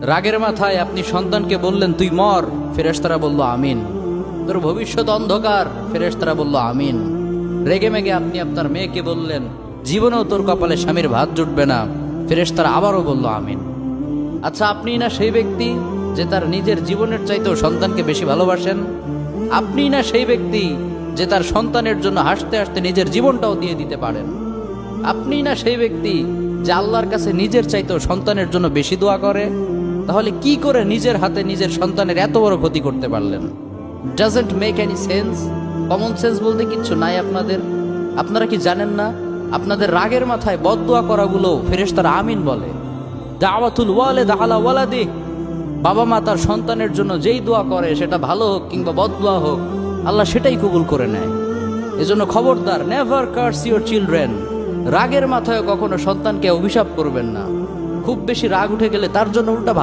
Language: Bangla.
রাগের মাথায় আপনি সন্তানকে বললেন তুই মর, ফেরেশতারা বলল আমিন। তোর ভবিষ্যৎ অন্ধকার, ফেরেশতারা বলল আমিন। রেগে মেগে আপনি আপনার মেয়েকে বললেন জীবনেও তোর কপালে স্বামীর ভাত জুটবে না, ফেরেশতারা আবারও বলল আমিন। আচ্ছা, আপনি না সেই ব্যক্তি যে তার নিজের জীবনের চাইতেও সন্তানকে বেশি ভালোবাসেন? আপনি না সেই ব্যক্তি যে তার সন্তানের জন্য হাসতে হাসতে নিজের জীবনটাও দিয়ে দিতে পারেন? আপনি না সেই ব্যক্তি যে আল্লাহর কাছে নিজের চাইতেও সন্তানের জন্য বেশি দোয়া করে? তাহলে কি করে নিজের হাতে নিজের সন্তানের এত বড় ক্ষতি করতে পারলেন? Doesn't make any sense. Common sense বলতে কিচ্ছু নাই আপনাদের। আপনারা কি জানেন না আপনাদের রাগের মাথায় বদদোয়া করাগুলো ফেরেশতারা আমিন বলে? দাওয়াতুল ওয়ালিদ আলা ওয়ালাদি, বাবা মা তার সন্তানের জন্য যেই দোয়া করে সেটা ভালো হোক কিংবা বদদোয়া হোক, আল্লাহ সেটাই কবুল করে নেয়। এজন্য খবরদার, নেভার কার্স ইউর চিলড্রেন। রাগের মাথায় কখনো সন্তানকে অভিশাপ করবেন না। খুব বেশি রাগ উঠে গেলে তার জন্য উল্টা